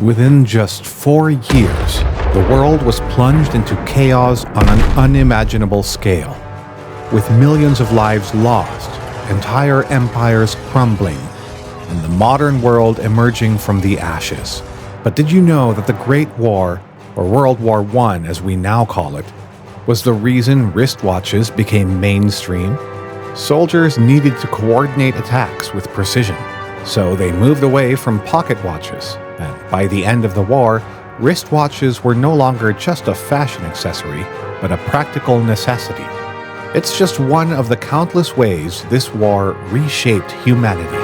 Within just 4 years, the world was plunged into chaos on an unimaginable scale, with millions of lives lost, entire empires crumbling, and the modern world emerging from the ashes. But did you know that the Great War, or World War I as we now call it, was the reason wristwatches became mainstream? Soldiers needed to coordinate attacks with precision, so they moved away from pocket watches, and by the end of the war, wristwatches were no longer just a fashion accessory, but a practical necessity. It's just one of the countless ways this war reshaped humanity.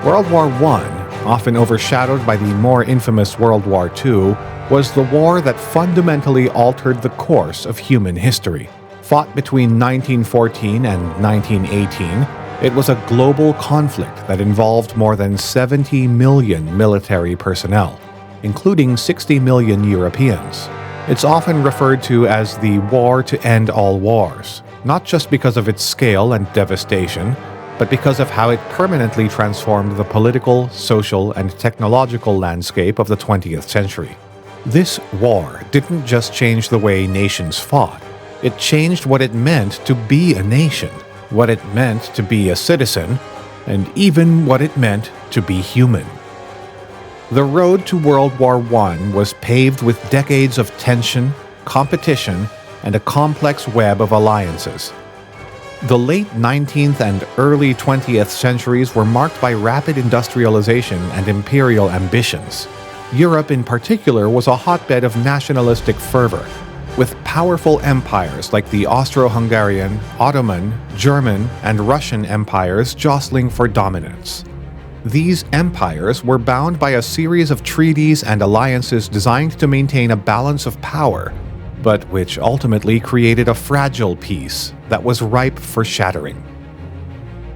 World War I, often overshadowed by the more infamous World War II, was the war that fundamentally altered the course of human history. Fought between 1914 and 1918, it was a global conflict that involved more than 70 million military personnel, including 60 million Europeans. It's often referred to as the war to end all wars, not just because of its scale and devastation, but because of how it permanently transformed the political, social, and technological landscape of the 20th century. This war didn't just change the way nations fought. It changed what it meant to be a nation, what it meant to be a citizen, and even what it meant to be human. The road to World War I was paved with decades of tension, competition, and a complex web of alliances. The late 19th and early 20th centuries were marked by rapid industrialization and imperial ambitions. Europe in particular was a hotbed of nationalistic fervor, with powerful empires like the Austro-Hungarian, Ottoman, German, and Russian empires jostling for dominance. These empires were bound by a series of treaties and alliances designed to maintain a balance of power, but which ultimately created a fragile peace that was ripe for shattering.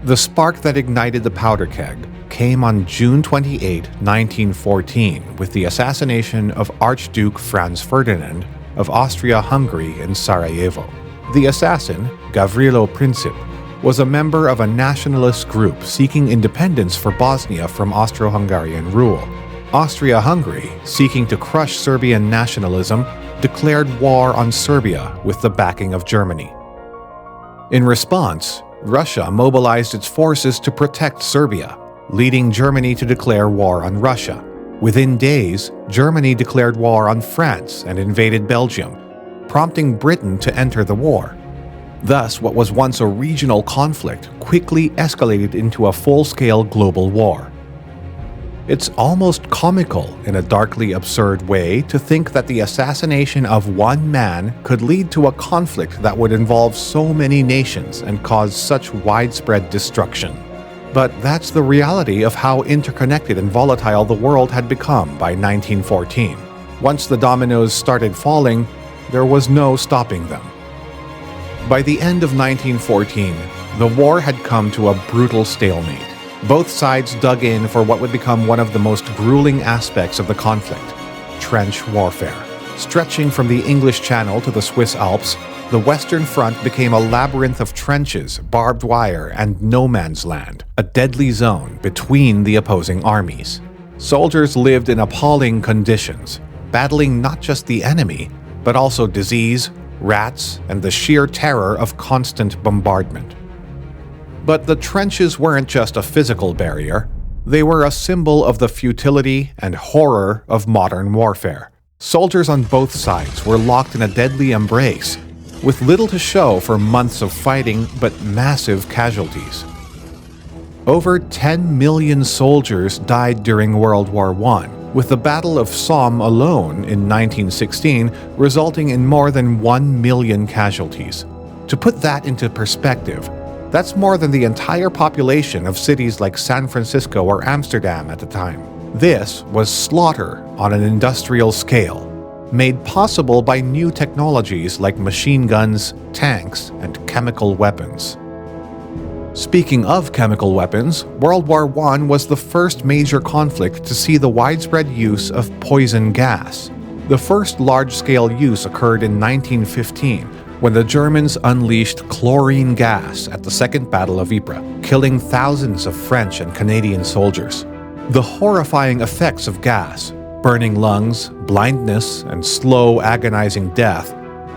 The spark that ignited the powder keg came on June 28, 1914, with the assassination of Archduke Franz Ferdinand of Austria-Hungary in Sarajevo. The assassin, Gavrilo Princip, was a member of a nationalist group seeking independence for Bosnia from Austro-Hungarian rule. Austria-Hungary, seeking to crush Serbian nationalism, declared war on Serbia with the backing of Germany. In response, Russia mobilized its forces to protect Serbia, leading Germany to declare war on Russia. Within days, Germany declared war on France and invaded Belgium, prompting Britain to enter the war. Thus, what was once a regional conflict quickly escalated into a full-scale global war. It's almost comical in a darkly absurd way to think that the assassination of one man could lead to a conflict that would involve so many nations and cause such widespread destruction. But that's the reality of how interconnected and volatile the world had become by 1914. Once the dominoes started falling, there was no stopping them. By the end of 1914, the war had come to a brutal stalemate. Both sides dug in for what would become one of the most grueling aspects of the conflict: trench warfare. Stretching from the English Channel to the Swiss Alps, the Western Front became a labyrinth of trenches, barbed wire, and no man's land, a deadly zone between the opposing armies. Soldiers lived in appalling conditions, battling not just the enemy, but also disease, rats, and the sheer terror of constant bombardment. But the trenches weren't just a physical barrier. They were a symbol of the futility and horror of modern warfare. Soldiers on both sides were locked in a deadly embrace, with little to show for months of fighting but massive casualties. Over 10 million soldiers died during World War I, with the Battle of Somme alone in 1916 resulting in more than 1 million casualties. To put that into perspective, that's more than the entire population of cities like San Francisco or Amsterdam at the time. This was slaughter on an industrial scale, made possible by new technologies like machine guns, tanks, and chemical weapons. Speaking of chemical weapons, World War I was the first major conflict to see the widespread use of poison gas. The first large-scale use occurred in 1915, when the Germans unleashed chlorine gas at the Second Battle of Ypres, killing thousands of French and Canadian soldiers. The horrifying effects of gas, burning lungs, blindness, and slow, agonizing death,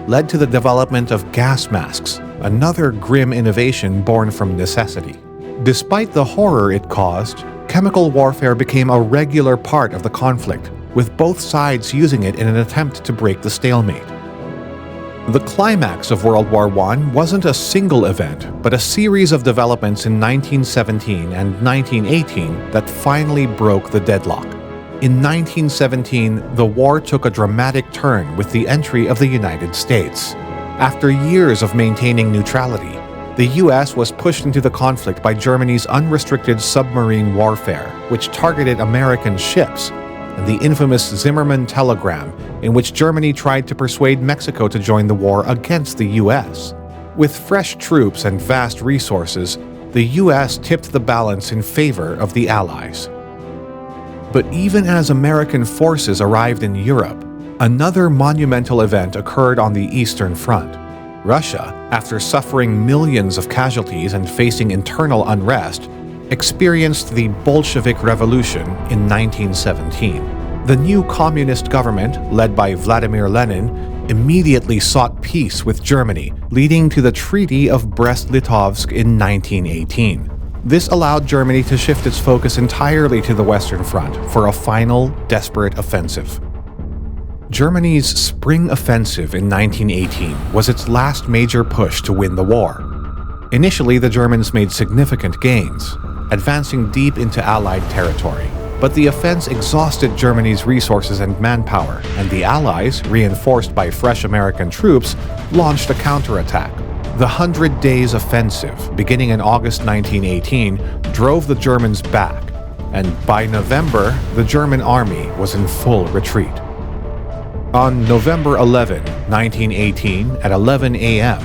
led to the development of gas masks, another grim innovation born from necessity. Despite the horror it caused, chemical warfare became a regular part of the conflict, with both sides using it in an attempt to break the stalemate. The climax of World War I wasn't a single event, but a series of developments in 1917 and 1918 that finally broke the deadlock. In 1917, the war took a dramatic turn with the entry of the United States. After years of maintaining neutrality, the US was pushed into the conflict by Germany's unrestricted submarine warfare, which targeted American ships, and the infamous Zimmermann telegram, in which Germany tried to persuade Mexico to join the war against the US. With fresh troops and vast resources, the US tipped the balance in favor of the Allies. But even as American forces arrived in Europe, another monumental event occurred on the Eastern Front. Russia, after suffering millions of casualties and facing internal unrest, experienced the Bolshevik Revolution in 1917. The new communist government, led by Vladimir Lenin, immediately sought peace with Germany, leading to the Treaty of Brest-Litovsk in 1918. This allowed Germany to shift its focus entirely to the Western Front for a final, desperate offensive. Germany's Spring Offensive in 1918 was its last major push to win the war. Initially, the Germans made significant gains, advancing deep into Allied territory. But the offense exhausted Germany's resources and manpower, and the Allies, reinforced by fresh American troops, launched a counterattack. The 100 Days Offensive, beginning in August 1918, drove the Germans back, and by November, the German army was in full retreat. On November 11, 1918, at 11 a.m.,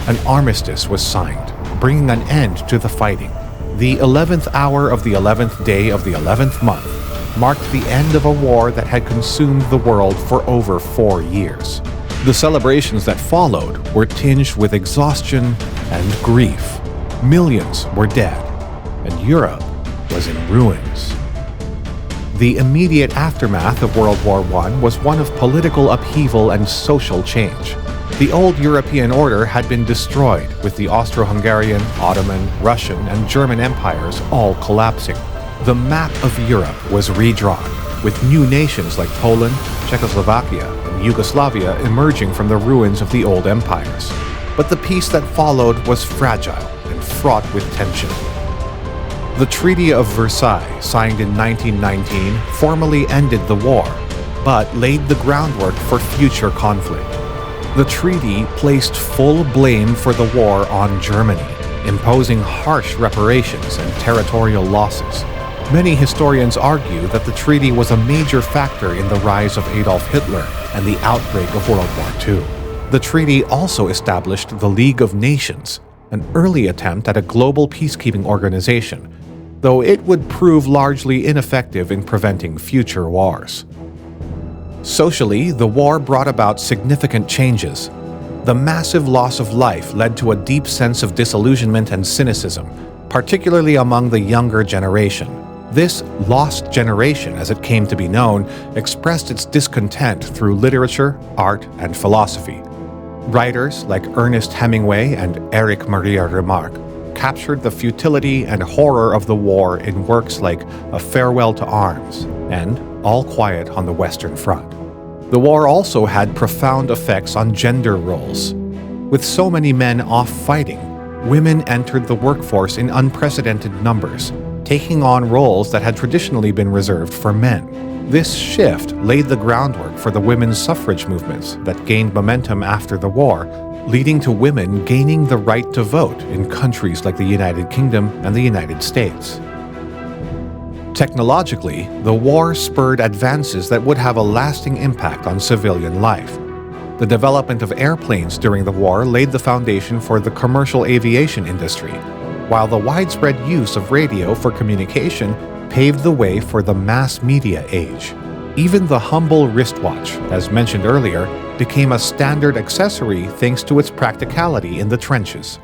an armistice was signed, bringing an end to the fighting. The 11th hour of the 11th day of the 11th month marked the end of a war that had consumed the world for over 4 years. The celebrations that followed were tinged with exhaustion and grief. Millions were dead, and Europe was in ruins. The immediate aftermath of World War I was one of political upheaval and social change. The old European order had been destroyed, with the Austro-Hungarian, Ottoman, Russian, and German empires all collapsing. The map of Europe was redrawn, with new nations like Poland, Czechoslovakia, and Yugoslavia emerging from the ruins of the old empires. But the peace that followed was fragile and fraught with tension. The Treaty of Versailles, signed in 1919, formally ended the war, but laid the groundwork for future conflict. The treaty placed full blame for the war on Germany, imposing harsh reparations and territorial losses. Many historians argue that the treaty was a major factor in the rise of Adolf Hitler and the outbreak of World War II. The treaty also established the League of Nations, an early attempt at a global peacekeeping organization, though it would prove largely ineffective in preventing future wars. Socially, the war brought about significant changes. The massive loss of life led to a deep sense of disillusionment and cynicism, particularly among the younger generation. This lost generation, as it came to be known, expressed its discontent through literature, art, and philosophy. Writers like Ernest Hemingway and Erich Maria Remarque captured the futility and horror of the war in works like A Farewell to Arms and All Quiet on the Western Front. The war also had profound effects on gender roles. With so many men off fighting, women entered the workforce in unprecedented numbers, taking on roles that had traditionally been reserved for men. This shift laid the groundwork for the women's suffrage movements that gained momentum after the war, leading to women gaining the right to vote in countries like the United Kingdom and the United States. Technologically, the war spurred advances that would have a lasting impact on civilian life. The development of airplanes during the war laid the foundation for the commercial aviation industry, while the widespread use of radio for communication paved the way for the mass media age. Even the humble wristwatch, as mentioned earlier, became a standard accessory thanks to its practicality in the trenches.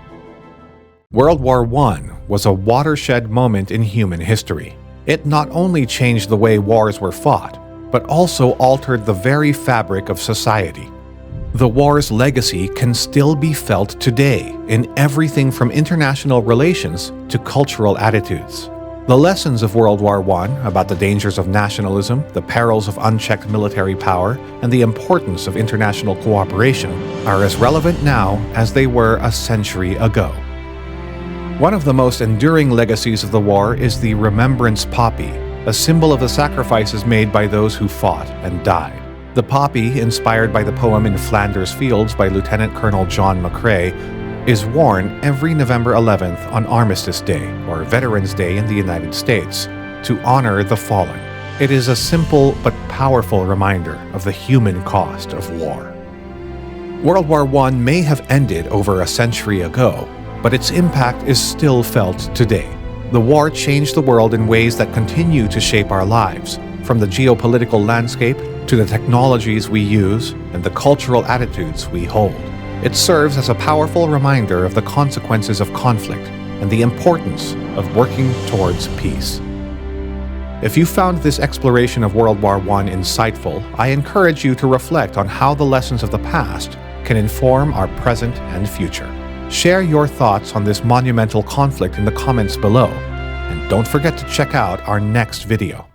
World War I was a watershed moment in human history. It not only changed the way wars were fought, but also altered the very fabric of society. The war's legacy can still be felt today in everything from international relations to cultural attitudes. The lessons of World War I about the dangers of nationalism, the perils of unchecked military power, and the importance of international cooperation are as relevant now as they were a century ago. One of the most enduring legacies of the war is the remembrance poppy, a symbol of the sacrifices made by those who fought and died. The poppy, inspired by the poem In Flanders Fields by Lieutenant Colonel John McCrae, is worn every November 11th on Armistice Day, or Veterans Day in the United States, to honor the fallen. It is a simple but powerful reminder of the human cost of war. World War I may have ended over a century ago, but its impact is still felt today. The war changed the world in ways that continue to shape our lives, from the geopolitical landscape to the technologies we use and the cultural attitudes we hold. It serves as a powerful reminder of the consequences of conflict and the importance of working towards peace. If you found this exploration of World War I insightful, I encourage you to reflect on how the lessons of the past can inform our present and future. Share your thoughts on this monumental conflict in the comments below, and don't forget to check out our next video.